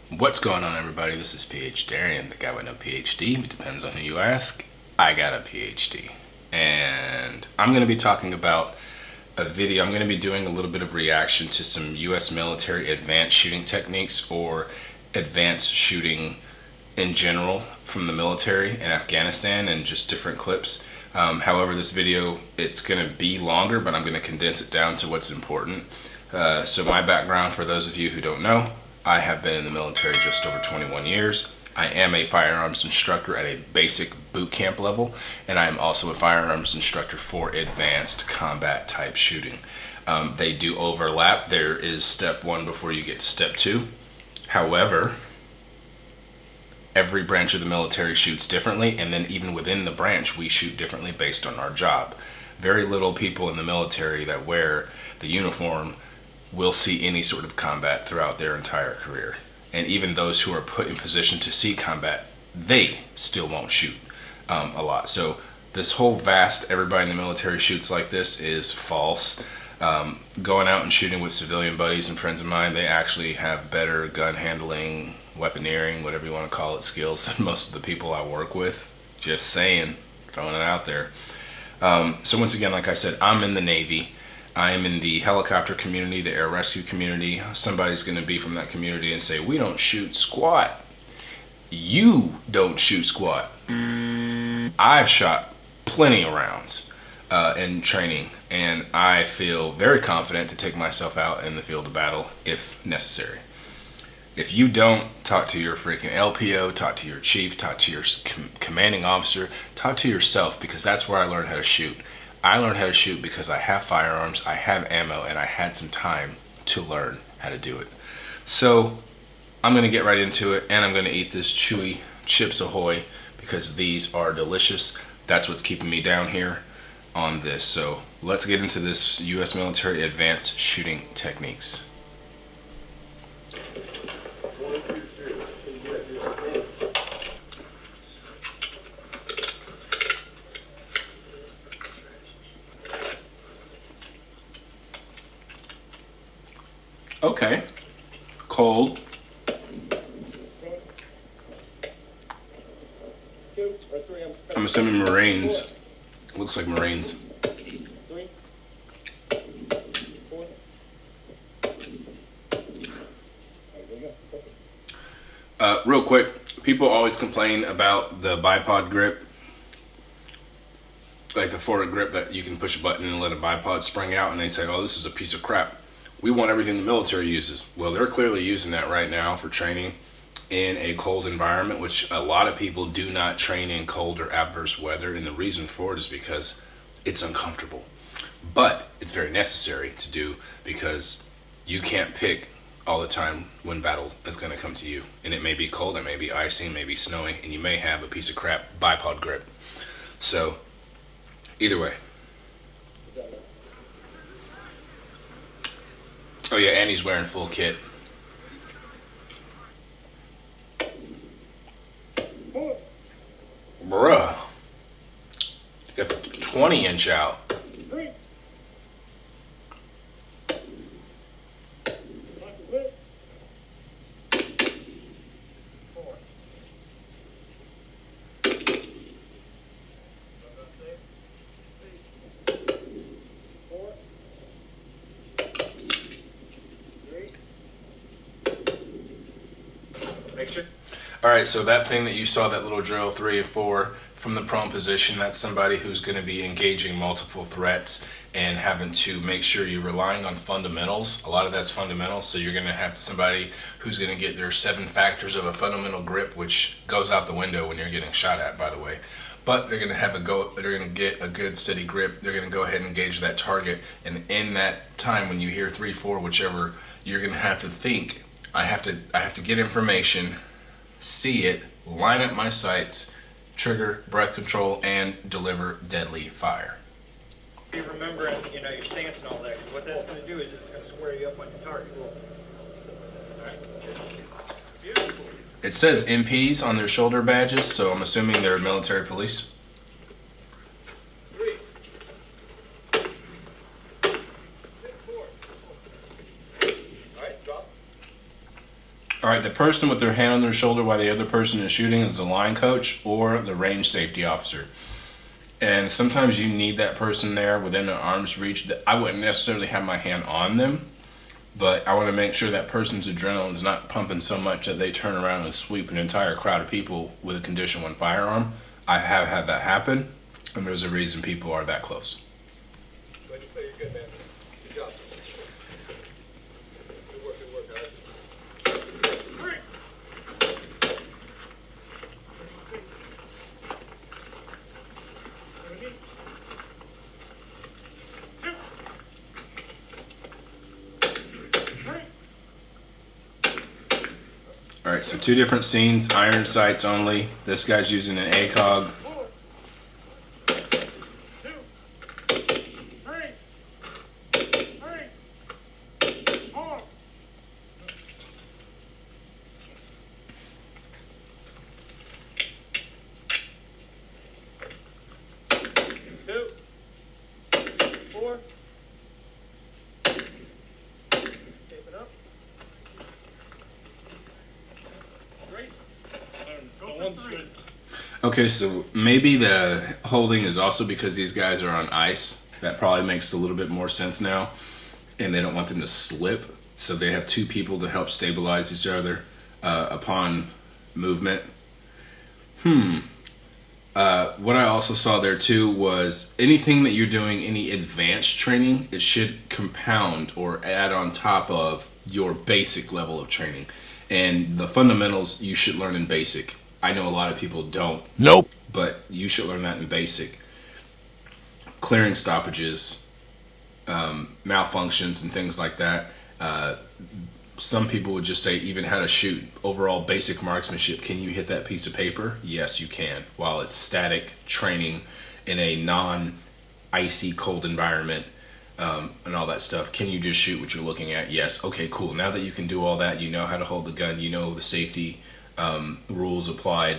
What's going on, everybody? This is PH Darian, the guy with no PhD. It depends on who you ask. I got a PhD. And I'm going to be talking about a video. I'm going to be doing a little bit of reaction to some U.S. military advanced shooting techniques or advanced shooting in general from the military in Afghanistan and just different clips. However, this video, it's going to be longer, but I'm going to condense it down to what's important. So my background, for those of you who don't know, I have been in the military just over 21 years. I am a firearms instructor at a basic boot camp level, and I am also a firearms instructor for advanced combat type shooting. They do overlap. There is step one before you get to step two. However, every branch of the military shoots differently, and then even within the branch, we shoot differently based on our job. Very little people in the military that wear the uniform will see any sort of combat throughout their entire career. And even those who are put in position to see combat, they still won't shoot a lot. So this whole vast everybody in the military shoots like this is false. Going out and shooting with civilian buddies and friends of mine, they actually have better gun handling, weaponeering, whatever you want to call it, skills than most of the people I work with. Just saying, throwing it out there. So once again, like I said, I'm in the Navy. I am in the helicopter community, the air rescue community. Somebody's going to be from that community and say, we don't shoot squat. You don't shoot squat. I've shot plenty of rounds in training, and I feel very confident to take myself out in the field of battle if necessary. If you don't, talk to your freaking LPO, talk to your chief, talk to your commanding officer, talk to yourself, because that's where I learned how to shoot. I learned how to shoot because I have firearms, I have ammo, and I had some time to learn how to do it. So I'm going to get right into it, and I'm going to eat this chewy Chips Ahoy because these are delicious. That's what's keeping me down here on this. So let's get into this U.S. military advanced shooting techniques. Okay, cold. I'm assuming Marines. Looks like Marines. Real quick, people always complain about the bipod grip, like the forward grip that you can push a button and let a bipod spring out, and they say, oh, this is a piece of crap. We want everything the military uses. Well, they're clearly using that right now for training in a cold environment, which a lot of people do not train in cold or adverse weather, and the reason for it is because it's uncomfortable. But it's very necessary to do because you can't pick all the time when battle is going to come to you. And it may be cold, it may be icy, it may be snowing, and you may have a piece of crap bipod grip. So, either way. Oh yeah, and he's wearing full kit. Bruh. Got the 20-inch out. All right, so that thing that you saw, that little drill 3 and 4 from the prone position, that's somebody who's going to be engaging multiple threats and having to make sure you're relying on fundamentals. A lot of that's fundamentals, so you're going to have somebody who's going to get their 7 factors of a fundamental grip, which goes out the window when you're getting shot at, by the way. But they're going to have they're going to get a good steady grip. They're going to go ahead and engage that target, and in that time when you hear 3, 4, whichever, you're going to have to think, I have to get information, see it, line up my sights, trigger, breath control, and deliver deadly fire. You remember, your stance and all that, because what that's going to do is it's going to square you up on your target. Alright. Beautiful. It says MPs on their shoulder badges, so I'm assuming they're military police. 3. All right, the person with their hand on their shoulder while the other person is shooting is the line coach or the range safety officer. And sometimes you need that person there within an arm's reach. I wouldn't necessarily have my hand on them, but I want to make sure that person's adrenaline is not pumping so much that they turn around and sweep an entire crowd of people with a Condition 1 firearm. I have had that happen, and there's a reason people are that close. But you're good, man. Good job. Good work, guys. All right, so 2 different scenes, iron sights only. This guy's using an ACOG. 2, 3, 4. 2, 4. Shape it up. 3. Go for 3. Okay, so maybe the holding is also because these guys are on ice. That probably makes a little bit more sense now. And they don't want them to slip. So they have 2 people to help stabilize each other upon movement. What I also saw there too was anything that you're doing, any advanced training, it should compound or add on top of your basic level of training. And the fundamentals you should learn in basic. I know a lot of people don't. Nope. But you should learn that in basic. Clearing stoppages, malfunctions, and things like that. Some people would just say even how to shoot. Overall basic marksmanship. Can you hit that piece of paper? Yes, you can. While it's static training in a non-icy cold environment and all that stuff. Can you just shoot what you're looking at? Yes. Okay, cool. Now that you can do all that, you know how to hold the gun, you know the safety rules applied.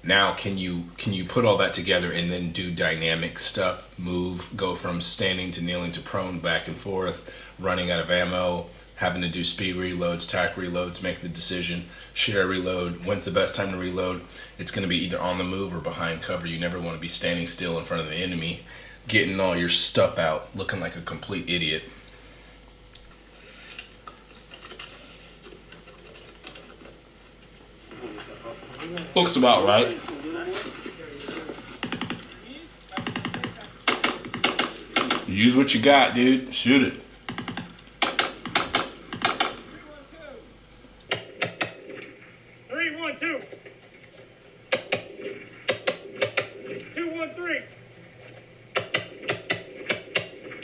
Now can you put all that together and then do dynamic stuff, move, go from standing to kneeling to prone, back and forth, running out of ammo, having to do speed reloads, tack reloads, make the decision, should I reload, when's the best time to reload? It's going to be either on the move or behind cover. You never want to be standing still in front of the enemy, getting all your stuff out, looking like a complete idiot. Looks about right. Use what you got, dude. Shoot it. 3, 1, 2. 2, 1, 3.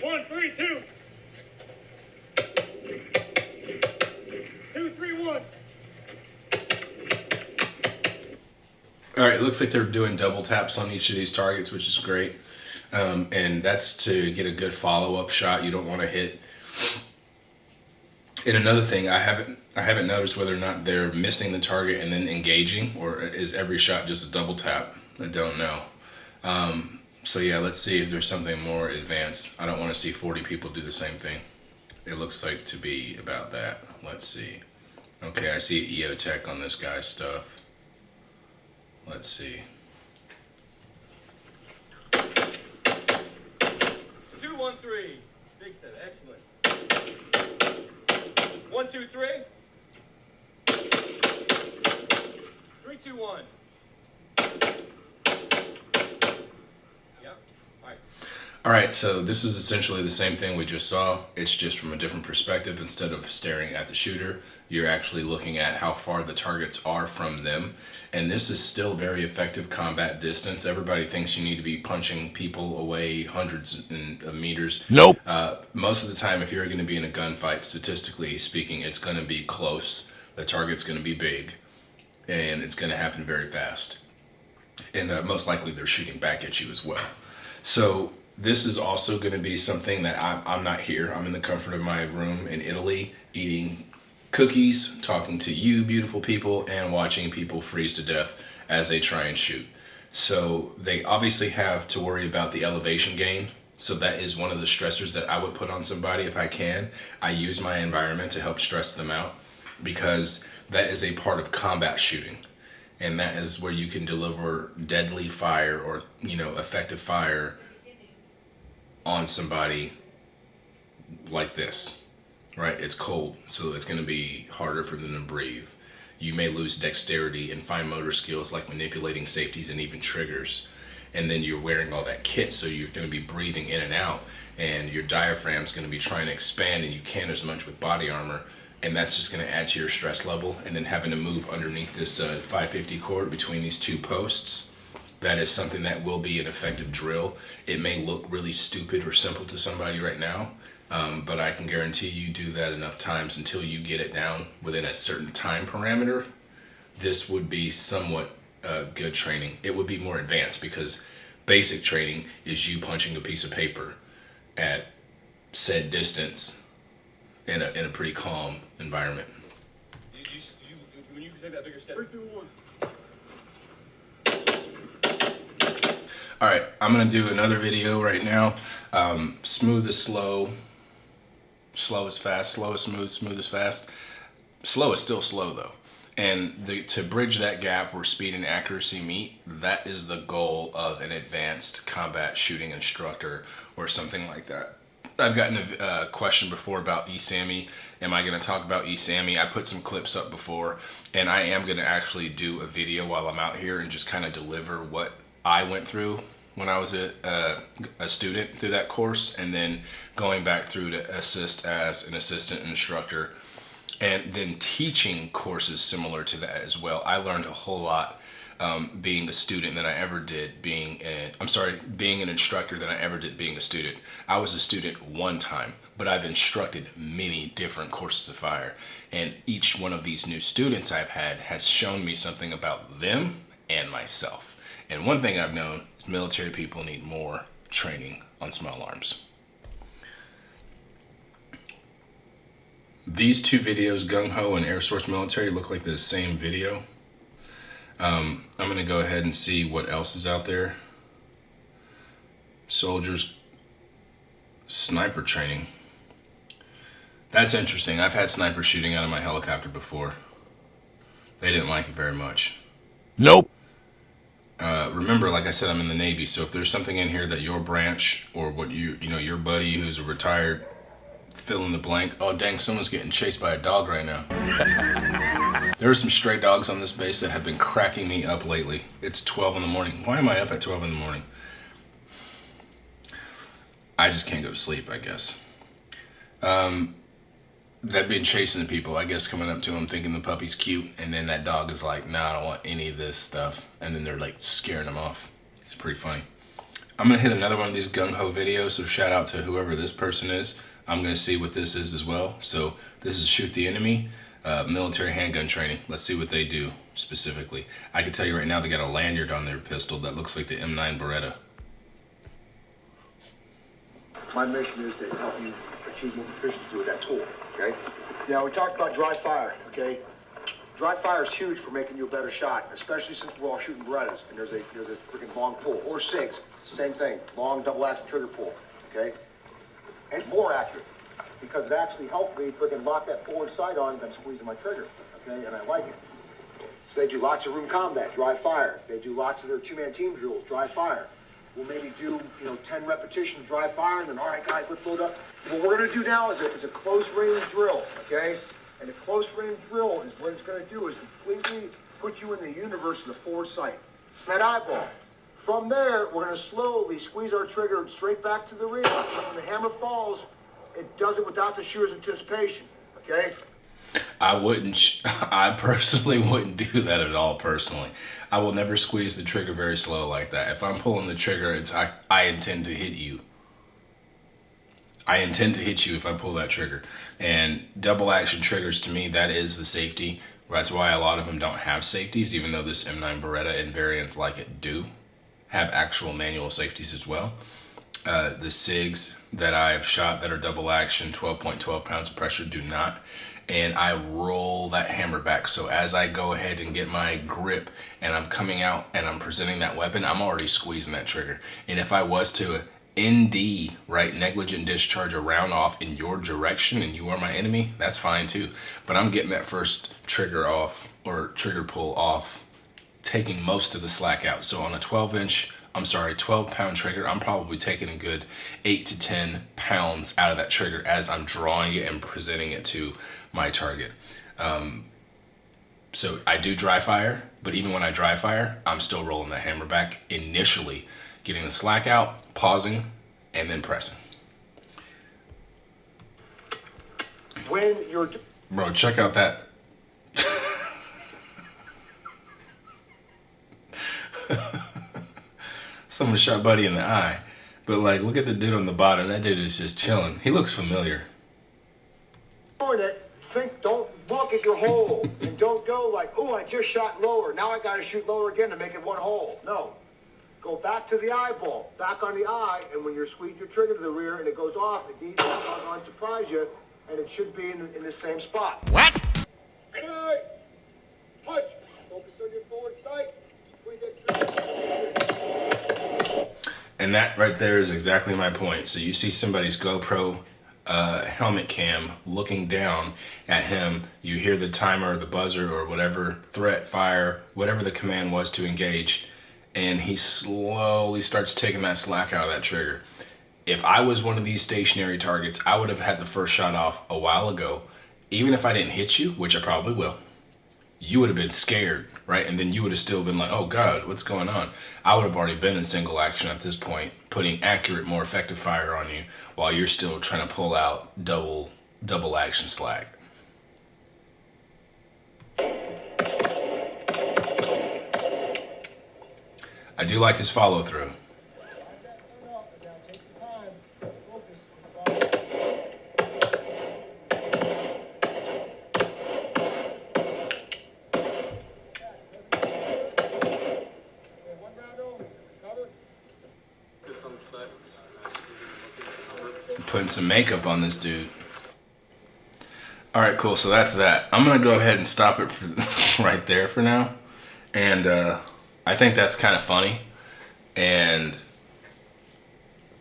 1, 3, 2. 2, 3, 1. All right, it looks like they're doing double taps on each of these targets, which is great. And that's to get a good follow-up shot. You don't want to hit. And another thing, I haven't noticed whether or not they're missing the target and then engaging, or is every shot just a double tap? I don't know. So yeah, let's see if there's something more advanced. I don't want to see 40 people do the same thing. It looks like to be about that. Let's see. Okay, I see EOTech on this guy's stuff. Let's see. 2, 1, 3. Big set. Excellent. 1, 2, 3. 3, 2, 1. Yep. All right. All right, so this is essentially the same thing we just saw. It's just from a different perspective. Instead of staring at the shooter, you're actually looking at how far the targets are from them. And this is still very effective combat distance. Everybody thinks you need to be punching people away hundreds of meters. Nope. Most of the time, if you're going to be in a gunfight, statistically speaking, it's going to be close. The target's going to be big, and it's going to happen very fast. And most likely they're shooting back at you as well. So this is also going to be something that I'm not here. I'm in the comfort of my room in Italy, eating cookies, talking to you beautiful people, and watching people freeze to death as they try and shoot. So they obviously have to worry about the elevation gain. So that is one of the stressors that I would put on somebody if I can. I use my environment to help stress them out. because that is a part of combat shooting. And that is where you can deliver deadly fire or, effective fire on somebody like this, right? It's cold, so it's going to be harder for them to breathe. You may lose dexterity and fine motor skills like manipulating safeties and even triggers. And then you're wearing all that kit, so you're going to be breathing in and out, and your diaphragm's going to be trying to expand, and you can't as much with body armor. And that's just going to add to your stress level. And then having to move underneath this 550 cord between these two posts, that is something that will be an effective drill. It may look really stupid or simple to somebody right now, but I can guarantee you do that enough times until you get it down within a certain time parameter. This would be somewhat good training. It would be more advanced because basic training is you punching a piece of paper at said distance in a pretty calm environment. When you take that bigger step. 3, 2, 1. All right, I'm gonna do another video right now. Smooth is slow, slow is fast, slow is smooth, smooth is fast. Slow is still slow though. And to bridge that gap where speed and accuracy meet, that is the goal of an advanced combat shooting instructor or something like that. I've gotten a question before about ESAMI. Am I going to talk about ESAMI? I put some clips up before, and I am going to actually do a video while I'm out here and just kind of deliver what I went through when I was a student through that course, and then going back through to assist as an assistant instructor, and then teaching courses similar to that as well. I learned a whole lot being a student than I ever did being an instructor than I ever did being a student. I was a student one time, but I've instructed many different courses of fire, and each one of these new students I've had has shown me something about them and myself. And one thing I've known is military people need more training on small arms. These two videos, Gung Ho and Air Source Military, look like the same video. I'm going to go ahead and see what else is out there. Soldiers sniper training. That's interesting. I've had sniper shooting out of my helicopter before. They didn't like it very much. Nope. Remember, like I said, I'm in the Navy, so if there's something in here that your branch or what your buddy who's a retired fill in the blank. Oh dang, someone's getting chased by a dog right now. There are some stray dogs on this base that have been cracking me up lately. It's 12 in the morning. Why am I up at 12 in the morning? I just can't go to sleep, I guess. They've been chasing people, I guess, coming up to them thinking the puppy's cute, and then that dog is like, nah, I don't want any of this stuff. And then they're like scaring them off. It's pretty funny. I'm gonna hit another one of these Gung Ho videos, so shout out to whoever this person is. I'm gonna see what this is as well. So this is Shoot the Enemy, military handgun training. Let's see what they do specifically. I can tell you right now they got a lanyard on their pistol that looks like the M9 Beretta. My mission is to help you achieve more proficiency with that tool, okay? Now, we talked about dry fire, okay? Dry fire is huge for making you a better shot, especially since we're all shooting Berettas, and there's a freaking long pull, or SIGs, same thing, long double action trigger pull, okay? And it's more accurate, because it actually helped me freaking lock that forward sight on than squeezing my trigger, okay? And I like it. So they do lots of room combat, dry fire. They do lots of their two-man team drills, dry fire. We'll maybe do, 10 repetitions, dry fire, and then, all right, guys, let's load up. What we're going to do now is a close-range drill, okay? And a close-range drill is what it's going to do is completely put you in the universe of the forward sight. That eyeball. From there, we're going to slowly squeeze our trigger straight back to the rear. When the hammer falls, it does it without the shooter's anticipation, okay? I personally wouldn't do that at all, personally. I will never squeeze the trigger very slow like that. If I'm pulling the trigger, I intend to hit you. I intend to hit you if I pull that trigger. And double action triggers, to me, that is the safety. That's why a lot of them don't have safeties, even though this M9 Beretta and variants like it do have actual manual safeties as well. The SIGs that I've shot that are double action, 12.12 pounds of pressure, do not. And I roll that hammer back. So as I go ahead and get my grip and I'm coming out and I'm presenting that weapon, I'm already squeezing that trigger. And if I was to ND, right, negligent discharge a round off in your direction and you are my enemy, that's fine too. But I'm getting that first trigger off, or trigger pull off, taking most of the slack out. So on a 12-pound trigger, I'm probably taking a good 8 to 10 pounds out of that trigger as I'm drawing it and presenting it to my target. So I do dry fire, but even when I dry fire, I'm still rolling that hammer back initially, getting the slack out, pausing, and then pressing. When you're... Bro, check out that. Someone shot Buddy in the eye. But like, look at the dude on the bottom. That dude is just chilling. He looks familiar. Doing it, don't look at your hole and don't go like, oh, I just shot lower. Now I got to shoot lower again to make it one hole. No. Go back to the eyeball, back on the eye, and when you're squeezing your trigger to the rear and it goes off, it needs to surprise you, and it should be in the same spot. What? Good. Punch. Focus on your forward sight. Squeeze that trigger. And that right there is exactly my point. So you see somebody's GoPro helmet cam looking down at him, you hear the timer, the buzzer, or whatever, threat, fire, whatever the command was to engage, and he slowly starts taking that slack out of that trigger. If I was one of these stationary targets, I would have had the first shot off a while ago. Even if I didn't hit you, which I probably will, you would have been scared, right? And then you would have still been like, oh God, what's going on? I would have already been in single action at this point, putting accurate, more effective fire on you while you're still trying to pull out double action slack. I do like his follow through. Putting some makeup on this dude. All right, cool. So that's that. I'm gonna go ahead and stop it right there for now. And I think that's kind of funny and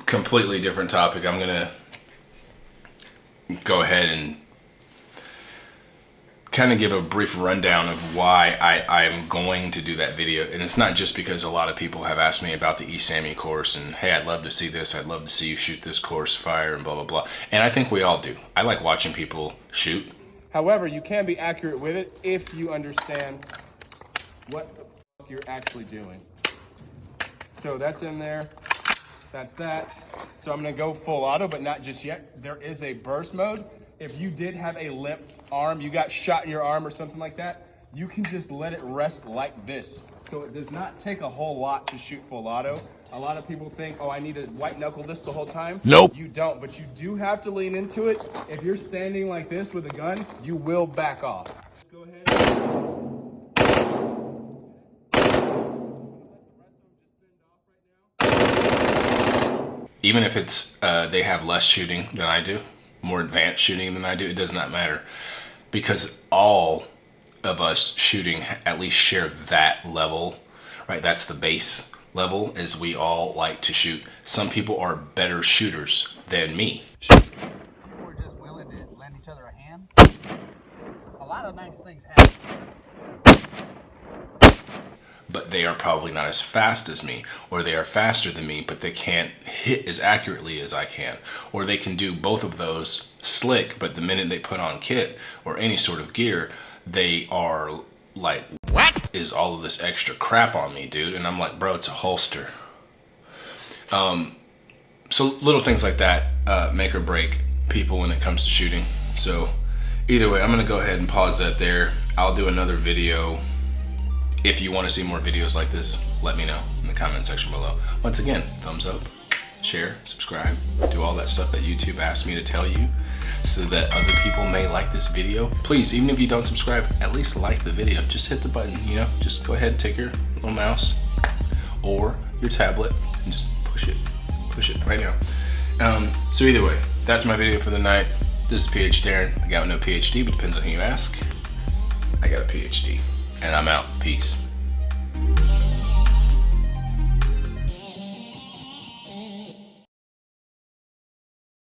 completely different topic. I'm gonna go ahead and kind of give a brief rundown of why I'm going to do that video. And it's not just because a lot of people have asked me about the ESAMI course and, hey, I'd love to see this, I'd love to see you shoot this course, fire, and blah, blah, blah. And I think we all do. I like watching people shoot. However, you can be accurate with it if you understand what the fuck you're actually doing. So that's in there, that's that. So I'm gonna go full auto, but not just yet. There is a burst mode. If you did have a limp arm, you got shot in your arm or something like that, you can just let it rest like this. So it does not take a whole lot to shoot full auto. A lot of people think, oh, I need to white knuckle this the whole time. Nope. You don't, but you do have to lean into it. If you're standing like this with a gun, you will back off. Just go ahead. Even if it's they have less shooting than I do, more advanced shooting than I do, it does not matter, because all of us shooting at least share that level, right? That's the base level, is we all like to shoot. Some people are better shooters than me. We're just willing to lend each other a hand. A lot of nice things happen. But they are probably not as fast as me, or they are faster than me, but they can't hit as accurately as I can. Or they can do both of those slick, but the minute they put on kit or any sort of gear, they are like, what is all of this extra crap on me, dude? And I'm like, bro, it's a holster. So little things like that make or break people when it comes to shooting. So either way, I'm gonna go ahead and pause that there. I'll do another video. If you want to see more videos like this, let me know in the comment section below. Once again, thumbs up, share, subscribe, do all that stuff that YouTube asked me to tell you so that other people may like this video. Please, even if you don't subscribe, at least like the video. Just hit the button, you know, just go ahead and take your little mouse or your tablet and just push it right now. So either way, that's my video for the night. This is PH Darren, the guy with no PhD, but depends on who you ask. I got a PhD. And I'm out. Peace.